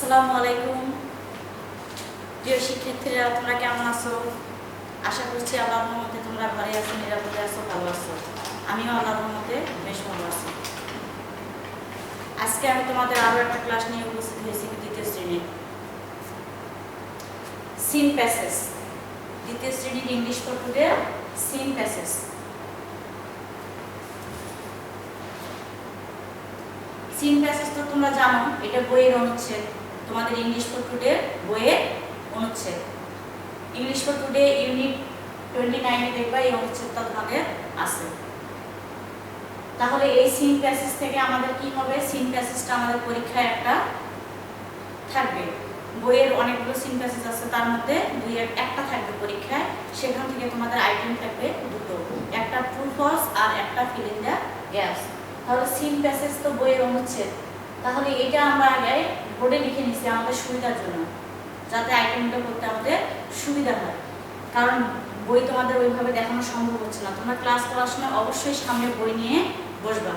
আসসালামু আলাইকুম প্রিয় শিক্ষার্থীরা, তোমরা কেমন আছো? আশা করছি আল্লাহর রহমতে তোমরা ঘরে আছো, নিরাপদে আছো, ভালো আছো। আমিও আল্লাহর রহমতে বেশ ভালো আছি। আজকে আমি তোমাদের আরো একটা ক্লাস নিয়ে উপস্থিত হয়েছি, দ্বিতীয় শ্রেণীর সিন প্যাসেজ। দ্বিতীয় শ্রেণীর English for today seen passage. Seen passage তো তোমরা জানো, এটা বইয়ের অনুচ্ছেদ। তোমাদের ইংলিশ ফর টুডে বইয়ের অনুচ্ছেদ। ইংলিশ ফর টুডে ইউনিট 29 দেখবা এই অনুচ্ছেদটা তোমাদের আছে। তাহলে এই সিন প্যাসেজ থেকে আমাদের কি হবে? সিন প্যাসেজটা আমাদের পরীক্ষায় একটা থাকবে। বইয়ের অনেকগুলো সিন প্যাসেজ আছে, তার মধ্যে একটা থাকবে পরীক্ষায়। সেখান থেকে তোমাদের আইটেম থাকবে দুটো, একটা ট্রু ফলস আর একটা ফিল ইন দ্য গ্যাপস। তাহলে সিন প্যাসেজ তো বইয়ের অনুচ্ছেদ, তাহলে এটা আমরা আগে বোর্ডে লিখে নিচ্ছি আমাদের সুবিধার জন্য, যাতে আইটেমটা করতে আমাদের সুবিধা হয়। কারণ বই তোমাদের ওইভাবে দেখানো সম্ভব হচ্ছে না। তোমরা ক্লাস করার সময় অবশ্যই সামনে বই নিয়ে বসবা।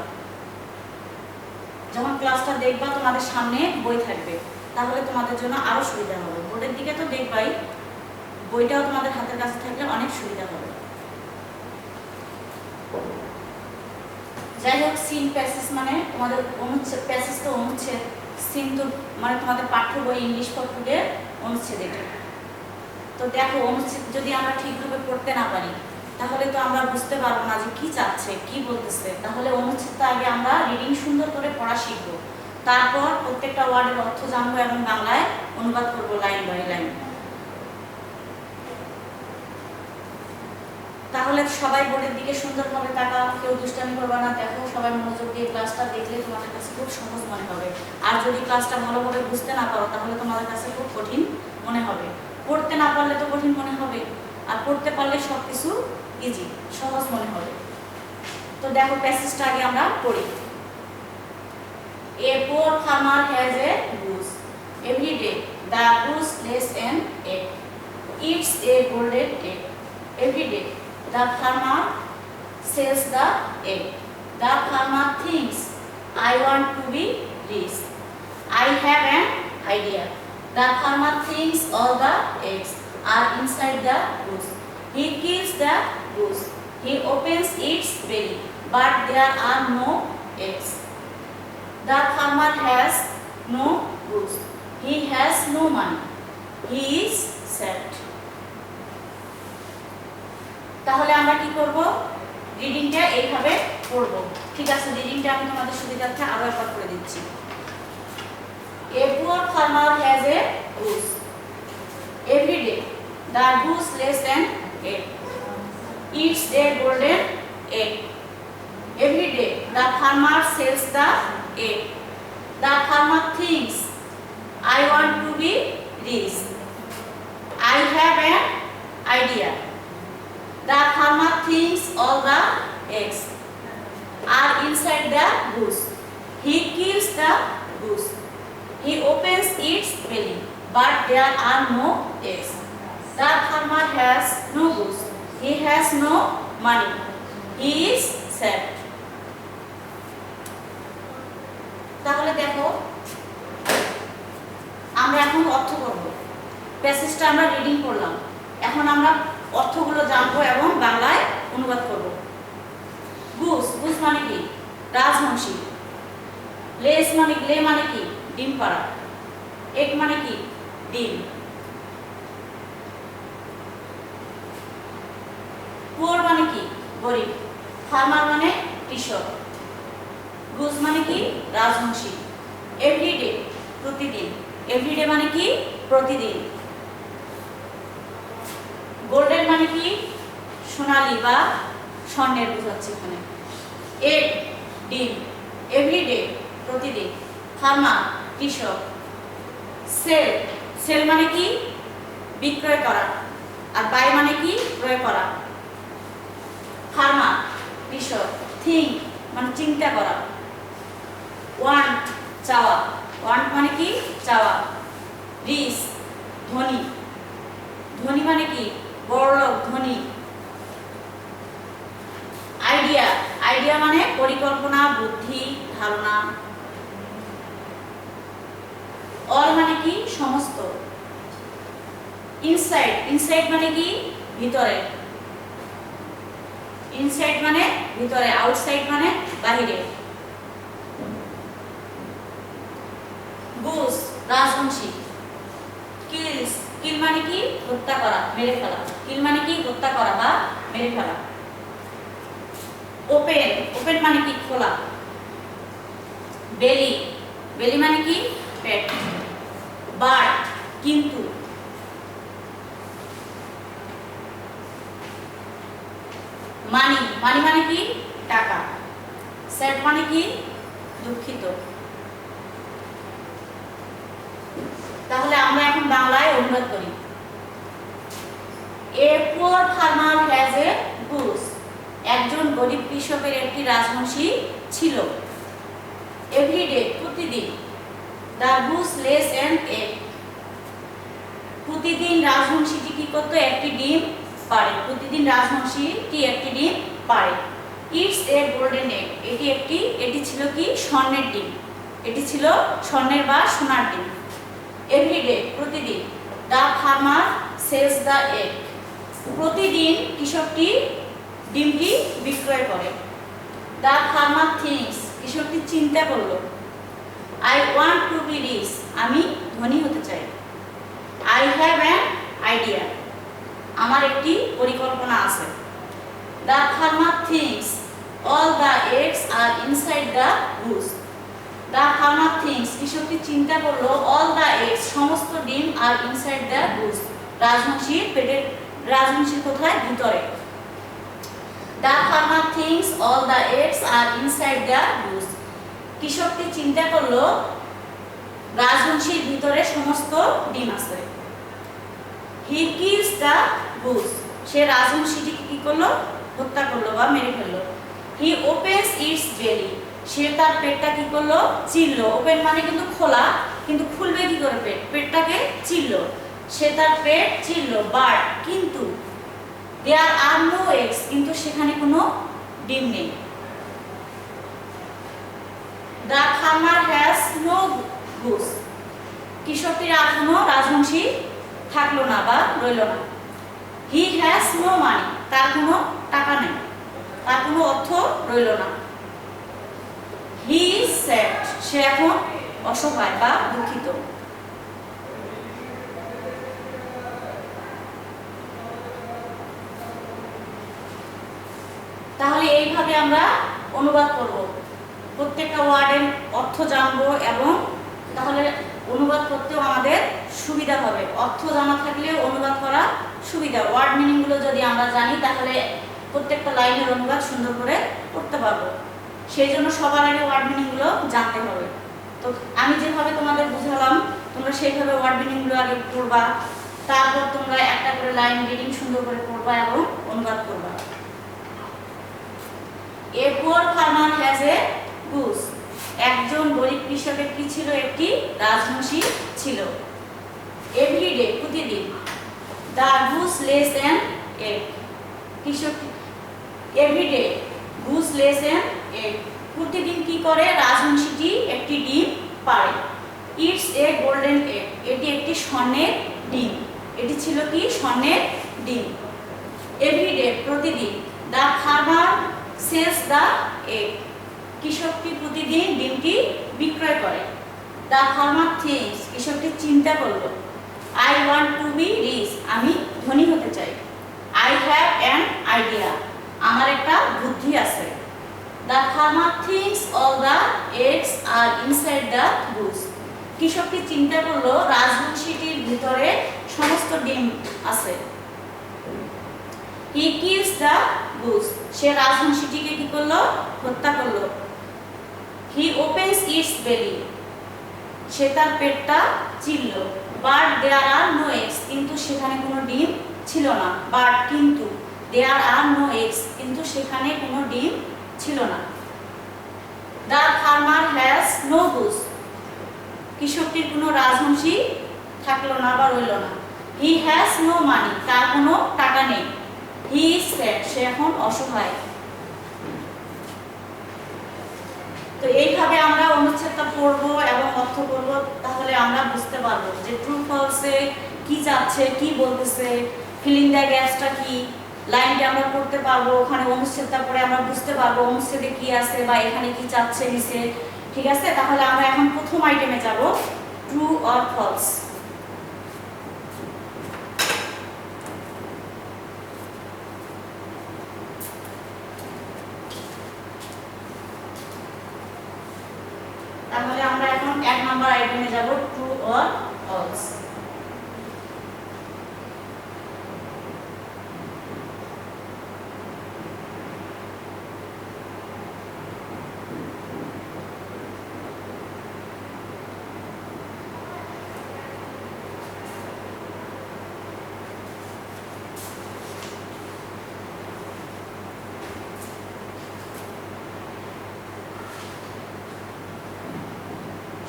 যখন ক্লাসটা দেখবা তোমাদের সামনে বই থাকবে, তাহলে তোমাদের জন্য আরো সুবিধা হবে। বোর্ডের দিকে তো দেখবাই, বইটাও তোমাদের হাতের কাছে থাকলে অনেক সুবিধা হবে। যাই হোক, সিন প্যাসেজ মানে তোমাদের অনুচ্ছেদ। প্যাসেজ তো অনুচ্ছেদ, সিন তো মানে তোমাদের পাঠ্য বই ইংলিশ ফর টুডে অনুচ্ছেদ। এটা তো দেখো, অনুচ্ছেদ যদি আমরা ঠিকভাবে পড়তে না পারি, তাহলে তো আমরা বুঝতে পারবো না যে কি চাচ্ছে, কি বলতেছে। তাহলে অনুচ্ছেদটা আগে আমরা রিডিং সুন্দর করে পড়া শিখবো, তারপর প্রত্যেকটা ওয়ার্ডের অর্থ জানবো এবং বাংলায় অনুবাদ করবো লাইন বাই লাইন। তাহলে সবাই বোর্ডের দিকে সুন্দরভাবে তাকাও, কেউ দুষ্টামি করবে না। দেখো, সবাই মনোযোগ দিয়ে ক্লাসটা দেখলে তোমাদের কাছে খুব সহজ মনে হবে। আর যদি ক্লাসটা ভালোভাবে বুঝতে না পারো, তাহলে তোমাদের কাছে খুব কঠিন মনে হবে। পড়তে না পারলে তো কঠিন মনে হবে, আর পড়তে পারলে সবকিছু ইজি, সহজ মনে হবে। তো দেখো, প্যাসেজটা আগে আমরা পড়ি। A poor farmer has a goose. Every day, the goose lays an egg. Eats a golden egg. Every day, the farmer sells the egg. The farmer thinks, I want to be rich. I have an idea. The farmer thinks all the eggs are inside the goose. He kills the goose. He opens its belly, but there are no eggs. The farmer has no goose. He has no money. He is sad. তাহলে আমরা কি করব? রিডিংটা এইভাবে পড়ব। ঠিক আছে, রিডিংটা আমি তোমাদের সুবিধার্থে আরো একবার করে দিচ্ছি। A poor farmer has a goose. Every day, the goose lays an egg. Eats a golden egg. Every day, the farmer sells the egg. The farmer thinks, I want to be rich. I have an idea. The farmer thinks all the eggs are inside the goose. He kills the goose. He opens its belly, but there are no eggs. The farmer has no goose. He has no money. He is sad. তাহলে দেখো, আমরা এখন অর্থ করব। প্যাসেজটা আমরা reading করলাম, এখন আমরা অর্থগুলো জানবো এবং বাংলায় অনুবাদ করব। গুস, গুস মানে কি? রাজহংসী। লেস মানে লে মানে কি? ডিম পাড়া। এক মানে কি? ডিম। পুয়ার মানে কি? গরিব। ফার্মার মানে কৃষক। গুস মানে কি? রাজহংসী। এভরিডে, প্রতিদিন। এভরিডে মানে কি? প্রতিদিন। গোল্ডেন মানে কি? সোনালী বা স্বর্ণের বোঝাচ্ছে এখানে। এগ, ডিম। এভরিডে, প্রতিদিন। ফার্মার, কৃষক। সেল, সেল মানে কি? বিক্রয় করা, আর বাই মানে কি? ক্রয় করা। ফার্মার, কৃষক। থিঙ্ক মানে চিন্তা করা। ওয়ান্ট, চাওয়া। ওয়ান্ট মানে কি? চাওয়া। রিচ, ধনী। ধনী মানে কি? বড়লোক, ধনী। আইডিয়া, আইডিয়া মানে পরিকল্পনা, বুদ্ধি, ধারণা। অল মানে কি? কি সমস্ত, ইনসাইড, ইনসাইড মানে কি ভিতরে, ইনসাইড মানে ভিতরে, আউটসাইড মানে বাহিরে। গুস রাজবংশী। কিলস, কিল মানে কি হত্যা করা, মেরে ফেলা, কিল মানে কি হত্যা করা বা মেরে ফেলা। ওপেন, ওপেন মানে কি খোলা। বেলি, বেলি মানে কি পেট। বাট কিন্তু, মানি, মানি মানে কি টাকা। স্যাড মানে কি দুঃখিত। তাহলে আমরা এখন বাংলায় অনুবাদ করি। এ poor farmer has A Goose, একজন গরিব কৃষকের একটি রাজবংশী ছিল। এভরিডে প্রতিদিন, the goose lays an egg, প্রতিদিন রাজবংশীটি কি করতো একটি ডিম পারে, প্রতিদিন রাজবংশীটি একটি ডিম পারে। ইটস এ গোল্ডেন এগ, এটি ছিল কি স্বর্ণের ডিম, এটি ছিল স্বর্ণের বা সোনার ডিম। এভরিডে প্রতিদিন, the farmer sells the egg, প্রতিদিন কৃষকটি ডিমটি বিক্রয় করে। দ্য ফার্মার থিংস, কৃষকটি চিন্তা করলো। I want to be rich, আমি ধনী হতে চাই। আই হ্যাভ অ্যান আইডিয়া, আমার একটি পরিকল্পনা আছে। The farmer thinks all the eggs are inside the goose, the farmer thinks কৃষকটি চিন্তা করলো, অল দ্য এগস সমস্ত ডিম আর ইনসাইড দ্য গুস রাজবংশীর পেটের, রাজবংশীর কোথায় ভিতরে। The farmer thinks all the eggs are inside the goose, কৃষকটি চিন্তা করলো রাজবংশীর ভিতরে সমস্ত ডিম আছে। হি কিলস দ্য গুস, সে রাজবংশীটিকে কি করলো হত্যা করলো বা মেরে ফেললো। হি ওপেন্স ইটস বেলি, সে তার পেটটা কি করলো চিরলো। ওপেন মানে কিন্তু খোলা, কিন্তু খুলবে কি করে পেট, পেটটাকে চিরলো, সে তার পেট চিরলো। বাট কিন্তু, দেয়ার আর নো এগস, কিন্তু সেখানে কোনো ডিম নেই। The farmer has no goose, কৃষকটির আর কোনো রাজবংশী থাকলো না বা রইল না। হি হ্যাজ নো মানি, তার কোনো টাকা নেই, তার কোনো অর্থ রইল না। হি ইজ স্যাড, সে এখন অসহায় বা দুঃখিত। তাহলে এইভাবে আমরা অনুবাদ করব, প্রত্যেকটা ওয়ার্ডের অর্থ জানবো এবং তাহলে অনুবাদ করতেও আমাদের সুবিধা হবে। অর্থ জানা থাকলে অনুবাদ করা সুবিধা, ওয়ার্ড মিনিংগুলো যদি আমরা জানি তাহলে প্রত্যেকটা লাইনের অনুবাদ সুন্দর করে করতে পারবো। সেই জন্য সবার আগে ওয়ার্ড মিনিংগুলো জানতে হবে। তো আমি যেভাবে তোমাদের বুঝালাম তোমরা সেইভাবে ওয়ার্ড মিনিংগুলো আগে পড়বা, তারপর তোমরা একটা করে লাইন রিডিং সুন্দর করে পড়বা এবং অনুবাদ করবা। এ poor farmer has A Goose, একজন গরিব কৃষকের কি ছিল একটি রাজবংশী ছিল। এভরিডে প্রতিদিন, the goose lays an egg, কৃষক everyday goose lays an egg, প্রতিদিন কি করে রাজবংশীটি একটি ডিম পারে। ইটস এ গোল্ডেন এগ, এটি একটি স্বর্ণের ডিম, এটি ছিল কি স্বর্ণের ডিম। এভরিডে প্রতিদিন, the farmer sells the egg, কৃষকটি প্রতিদিন ডিমটি বিক্রয় করে। দ্য ফার্মার থিংস, কৃষকটি চিন্তা করলো। I want to be rich, আমি ধনী হতে চাই। আই হ্যাভ অ্যান আইডিয়া, আমার একটা বুদ্ধি আছে। The farmer thinks all the eggs are inside the goose, কৃষকটি চিন্তা করলো রাজবংশীটির ভিতরে সমস্ত ডিম আছে। হি কিলস দ্য গুস, সে রাজবংশীটিকে কি করলো হত্যা করলো। হি ওপেন্স ইটস বেলি, সে তার পেটটা চিরলো। But there are no eggs, কিন্তু সেখানে কোনো ডিম ছিল না। বাট কিন্তু, দেয়ার আর নো এগস, কিন্তু সেখানে কোনো ডিম ছিল না। The farmer has no goose, কৃষকটির কোনো রাজবংশী থাকলো না বা রইল না। হি হ্যাজ নো মানি, তার কোনো টাকা নেই। হি ইজ স্যাড, সে এখন অসহায়। তো এইভাবে আমরা অনুচ্ছেদটা পড়বো এবং অর্থ করব, তাহলে আমরা বুঝতে পারবো যে ট্রু ফলসে কি চাচ্ছে, কি বলতেছে, ফিলিং দ্য গ্যাপসটা কি, লাইনটা আমরা পড়তে পারবো, ওখানে অনুচ্ছেদটা পড়ে আমরা বুঝতে পারবো অনুচ্ছেদে কি আছে বা এখানে কি চাচ্ছে নিচে। ঠিক আছে, তাহলে আমরা এখন প্রথম আইটেমে যাব, ট্রু অর ফলস। তাহলে আমরা এখন 1 নাম্বার আইটেমে যাব, ট্রু অর ফলস।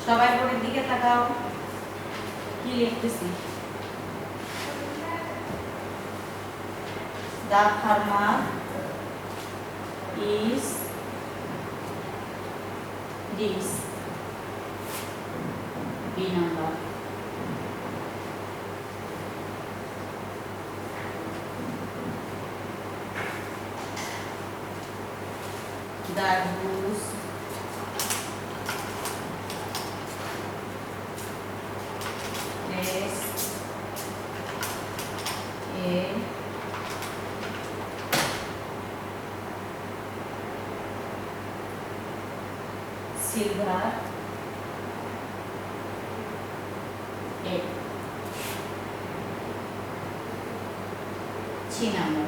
সবাই বোর্ডের দিকে তাকাও, কি লিখতেছি। The farmer is this B number. The goose is a silver egg. C number.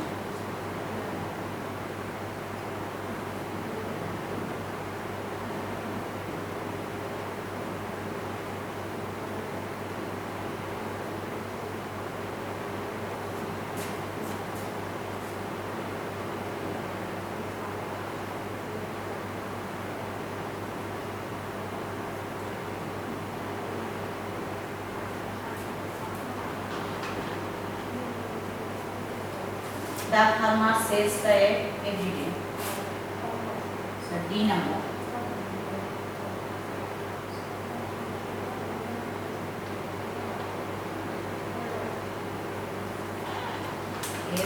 The farmer sells the egg every day. So D number.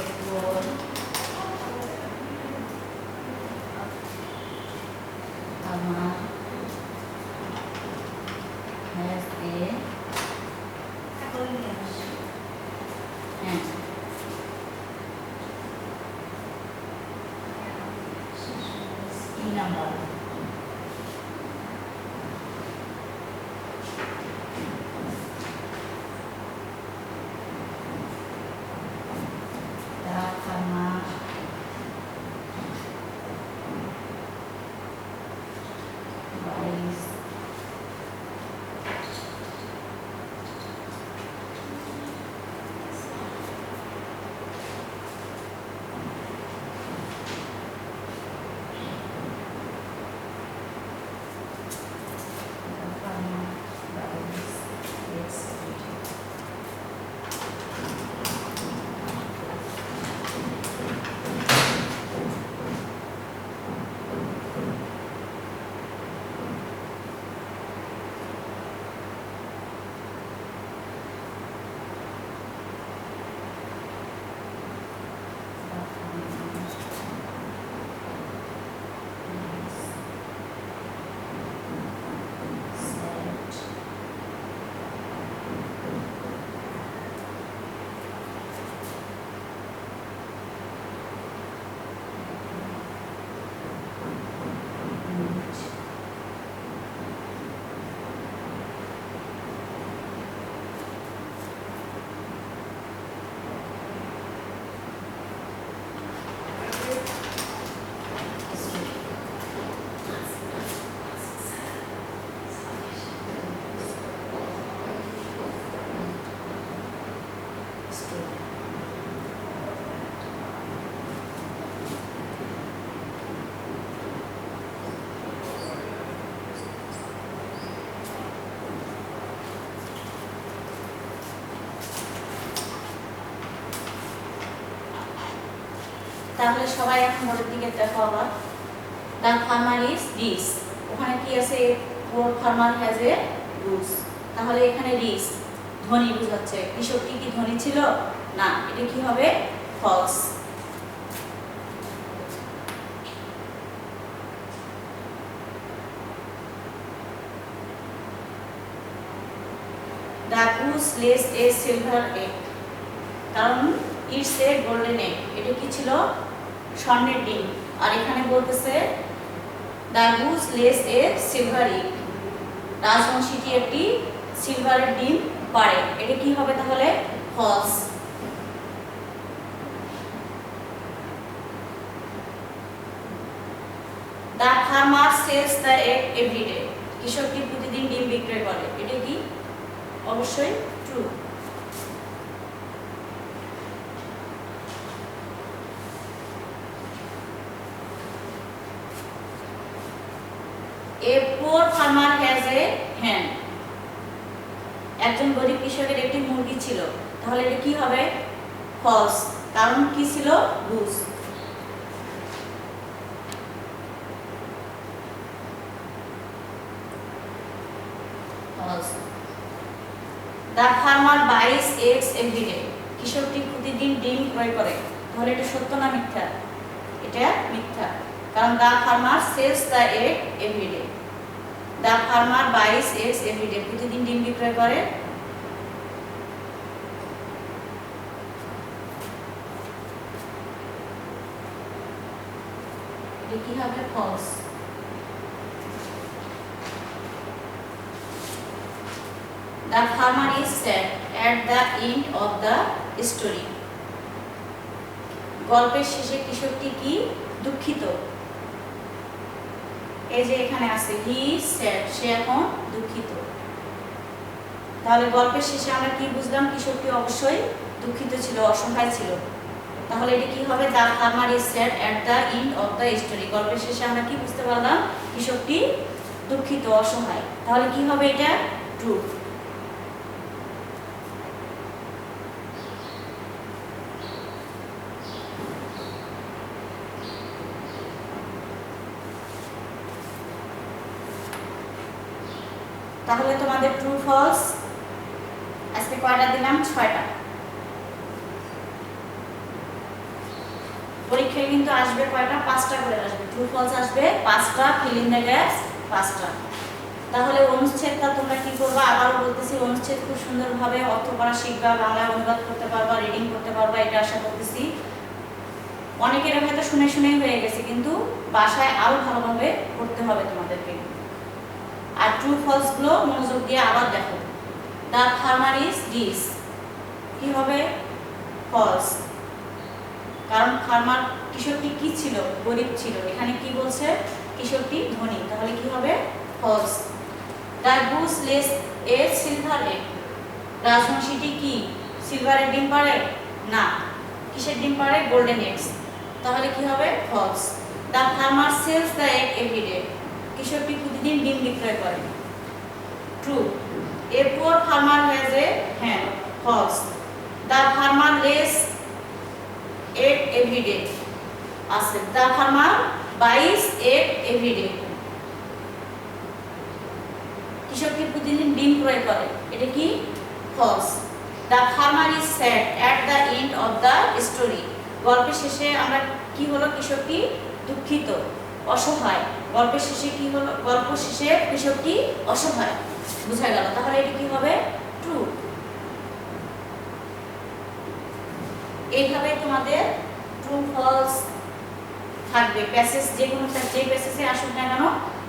F4. Farmer has a and number. The farmer buys তাহলে সবাই এখন ওদের দিকে দেখো আবার। The farmer is this. ওখানে কি আছে poor farmer has A goods, তাহলে এখানে রিচ ধনী বোঝাচ্ছে, কৃষকটি কি ধনী ছিল না, এটা কি হবে false. The goose lays a silver egg, কারণ ইটস এ গোল্ডেন এগ, এটা কি ছিল স্বর্ণের ডিম, আর এখানে বলতেছে the goose lays a silver egg, রাজবংশীটি একটি সিলভারের ডিম পাড়ে, এটা কি হবে তাহলে false. The farmer sells the egg everyday, কৃষকটি প্রতিদিন ডিম বিক্রয় করে, এটা কি অবশ্যই true. A poor farmer has a hen, একজন গরিব কৃষকের একটি মুরগি ছিল, তাহলে এটা কি হবে ফলস, কারণ কি ছিল Goose. The farmer buys eggs every day, কৃষকটি প্রতিদিন ডিম ক্রয় করে, তাহলে এটা সত্য না মিথ্যা, এটা মিথ্যা, কারণ the farmer sells the egg every day, the farmer buys eggs every day, প্রতিদিন ডিম বিক্রয় করে। এটা কি হবে false. The farmer is sad at the end of the story, গল্পের শেষে কৃষকটি কি দুঃখিত, এই যে এখানে আছে হি স্যাড, সে এখন দুঃখিত, তাহলে গল্পের শেষে আমরা কি বুঝলাম, কৃষকটি অবশ্যই দুঃখিত ছিল, অসহায় ছিল, তাহলে এটা কি হবে the farmer is sad at the end of the story, গল্পের শেষে আমরা কি বুঝতে পারলাম, কৃষকটি দুঃখিত অসহায়, তাহলে কি হবে এটা ট্রু। তাহলে তোমাদের ট্রু ফলস আজকে কয়টা দিলাম, 6টা। পরীক্ষায় কিন্তু আসবে কয়টা, 5টা করে আসবে, ট্রু ফলস আসবে 5টা, ফিল ইন দ্য গ্যাপস 5টা। তাহলে অনুচ্ছেদটা তোমরা কি করবা, আবারও বলতেছি, অনুচ্ছেদ খুব সুন্দরভাবে অর্থ করা শিখবা, বাংলায় অনুবাদ করতে পারবা, রিডিং করতে পারবা, এটা আশা করতেছি। অনেকের হয়তো শুনে শুনেই হয়ে গেছে, কিন্তু বাসায় আরো ভালোভাবে করতে হবে তোমাদেরকে। আর ট্রু ফলস গুলো মনোযোগ দিয়ে আবার দেখো। দ্য ফার্মার ইজ রিচ, কি হবে ফলস, কারণ ফার্মার কৃষকটি কি ছিল গরিব ছিল, এখানে কি বলছে কৃষকটি ধনী, তাহলে কি হবে false. The goose lays a silver egg, রাজবংশীটি কি সিলভারের ডিম পাড়ে না, কিসের ডিম পাড়ে গোল্ডেন এগস, তাহলে কি হবে false. The farmer sells the egg everyday, কৃষকটি প্রতিদিন ডিম বিক্রয় করে, true. A poor farmer has a hen, false. The farmer lays egg everyday আছে, the farmer buys egg everyday, কৃষকটি প্রতিদিন ডিম ক্রয় করে, এটা কি false. The farmer is sad at the end of the story, গল্পের শেষে আমরা কি হলো, কৃষকটি দুঃখিত অসহায়, গল্পের শেষে কি হলো, গল্প শেষে কৃষকটি অসহায়, বুঝা গেল, তাহলে এটা কি হবে ট্রু। এইভাবে তোমাদের ট্রু ফলস থাকবে, প্যাসেজ যে কোনো যে প্যাসেজে আসুক না কেন,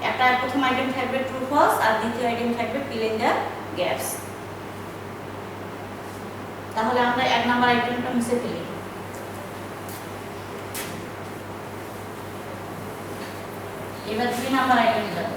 একটা প্রথম আইটেম থাকবে ট্রু ফলস, আর দ্বিতীয় আইটেম থাকবে ফিল ইন দ্য গ্যাপস। তাহলে আমরা 1 নাম্বার আইটেমটা মুছে ফেলি। এবার 2 নাম্বার আইটেম যাব।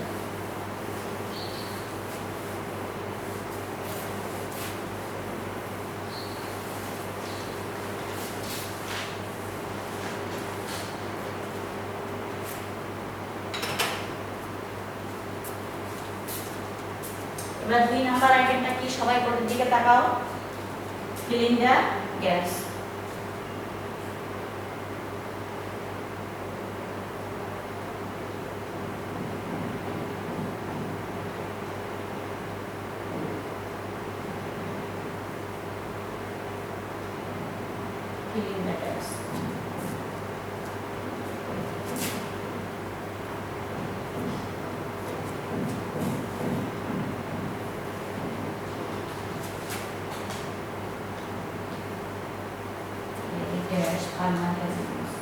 এবার 2 নাম্বার আইটেমটা কি, সবাই বোর্ডের দিকে তাকাও, fill in the gaps. fill in the gaps. Dash, farmer has a goose.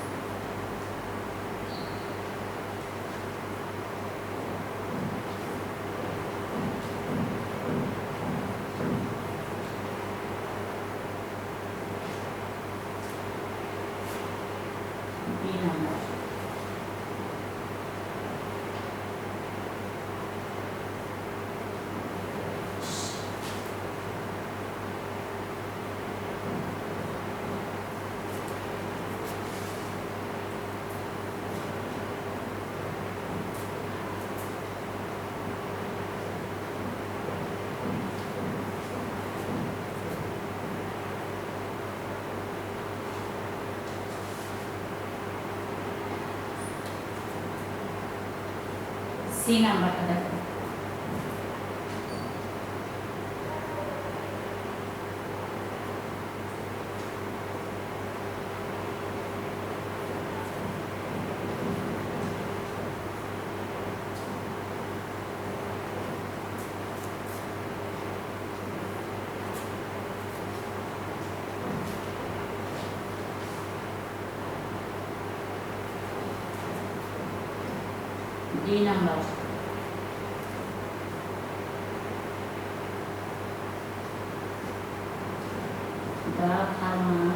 B number. C নাম্বারটা দেখো D number. The farmer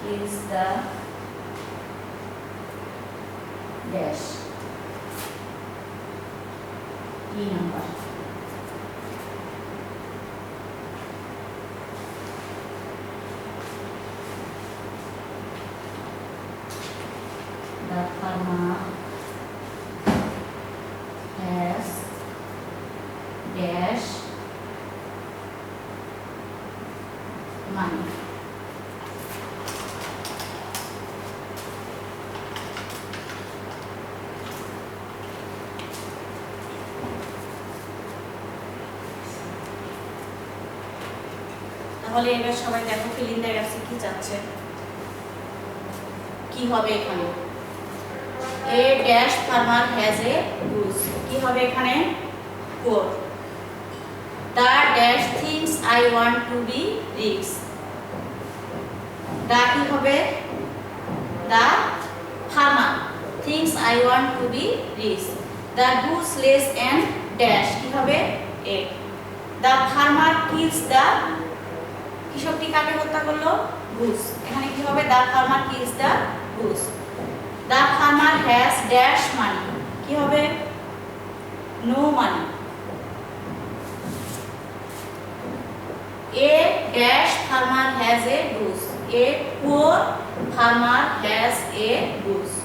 is the dash. E number. The farmer has dash money. তাহলে এবার সবাই দেখো fill in the gaps কি চাচ্ছে কি হবে এখানে A dash farmer has a goose কি হবে এখানে 4 The dash thinks I want to be rich দা কি হবে The farmer thinks I want to be rich The goose lays an dash কি হবে egg The farmer kills the কৃষকটি কাকে হত্যা করলো goose এখানে কি হবে The farmer kills the goose The farmer has dash money কি হবে no money A dash farmer has a goose A poor farmer has a goose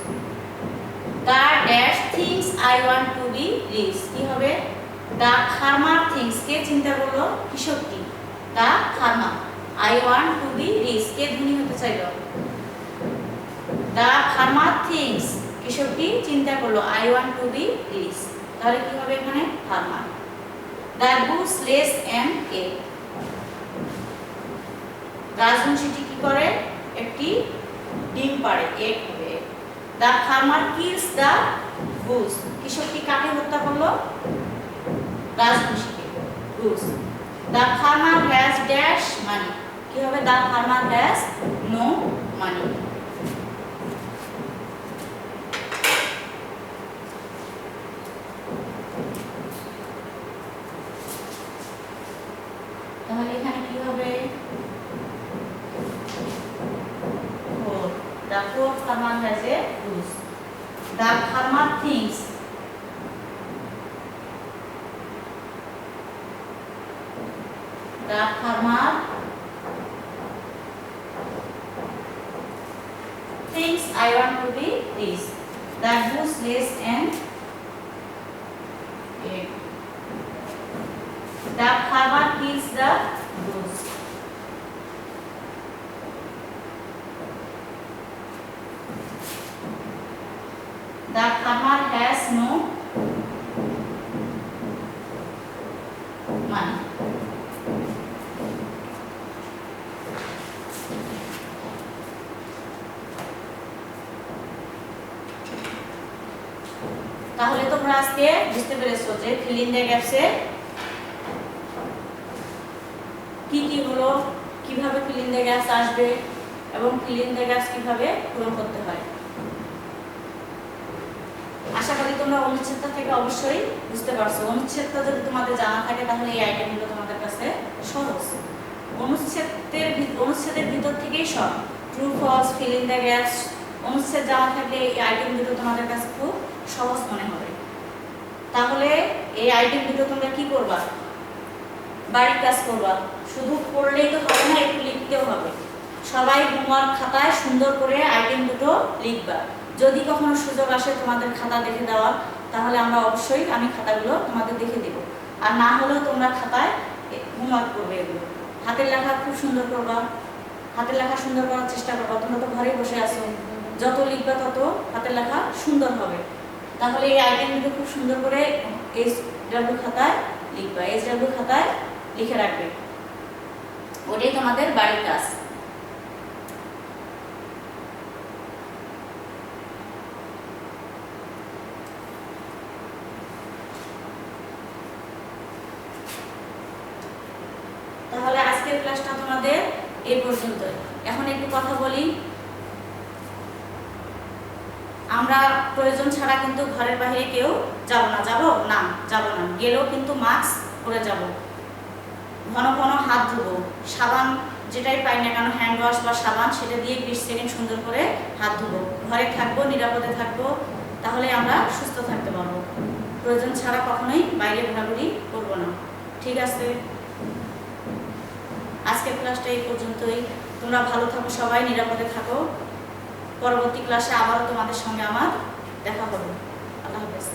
The dash thinks I want to be rich কি হবে The farmer thinks কে চিন্তা করলো কৃষকটি The farmer I want to be rich কে ধনী হতে চাইলো The farmer thinks কৃষকটি চিন্তা করলো I want to be rich তাহলে কি হবে এখানে farmer The goose lays an egg রাজহংসীটি কি করে একটি ডিম পাড়ে egg হবে The farmer kills the goose কৃষকটি কাকে হত্যা করলো রাজহংসীকে goose The farmer has dash money কি হবে The farmer has no money তাহলে এখানে কি হবে The poor farmer has a goose The farmer thinks The farmer thinks I want to be rich The goose lays an egg The farmer kills the goose The farmer has no money. তাহলে তোমরা আজকে বুঝতে পেরেছো যে fill in the gaps এ কি কি হলো, কিভাবে fill in the gaps আসবে এবং fill in the gaps কিভাবে পূরণ করতে হয়। আশা করি তোমরা অনুচ্ছেদটা থেকে অবশ্যই বুঝতে পারছো। অনুচ্ছেদটা যদি তোমাদের জানা থাকে তাহলে এই আইটেমগুলো তোমাদের কাছে সহজ। অনুচ্ছেদের ভিতর থেকেই সব true false fill in the gaps অনুচ্ছেদ জানা থাকলে এই আইটেম দুটো তোমাদের কাছে খুব সহজ মনে হবে। তাহলে এই আইটেম দুটো তোমরা কি করবা, বাড়ির কাজ করবা। শুধু পড়লেই তো হবে না, একটু লিখতেও হবে। সবাই হোমওয়ার্ক খাতায় সুন্দর করে আইটেম দুটো লিখবা। যদি কখনো সুযোগ আসে তোমাদের খাতা দেখে দেওয়ার, তাহলে আমি খাতাগুলো তোমাদের দেখে দেব। আর না হলেও তোমরা খাতায় হোমওয়ার্ক করবে। এগুলো হাতের লেখা খুব সুন্দর করবা, হাতের লেখা সুন্দর করার চেষ্টা করবা। তোমরা তো ঘরে বসে আছো, যত লিখবা তত হাতের লেখা সুন্দর হবে। তাহলে এই আইটেমগুলো খুব সুন্দর করে SW খাতায় লিখবা, SW খাতায় লিখে রাখবে। ওটাই তোমাদের বাড়ির কাজ। তাহলে আজকের ক্লাসটা তোমাদের এই পর্যন্তই। এখন একটু কথা বলি, আমরা প্রয়োজন ছাড়া কিন্তু ঘরের বাইরে কেউ যাব না। যাব না, গেলেও কিন্তু মাস্ক পরে যাব। ঘন ঘন হাত ধুবো, সাবান যেটাই পাই না কেন, হ্যান্ড ওয়াশ বা সাবান, সেটা দিয়ে 20 সেকেন্ড সুন্দর করে হাত ধুবো। ঘরে থাকবো, নিরাপদে থাকবো, তাহলে আমরা সুস্থ থাকতে পারবো। প্রয়োজন ছাড়া কখনোই বাইরে ঘোরাঘুরি করবো না। ঠিক আছে, আজকের ক্লাসটা এই পর্যন্তই। তোমরা ভালো থাকো, সবাই নিরাপদে থাকো। পরবর্তী ক্লাসে আবারও তোমাদের সঙ্গে আমার দেখা হবে। আল্লাহ হাফেজ।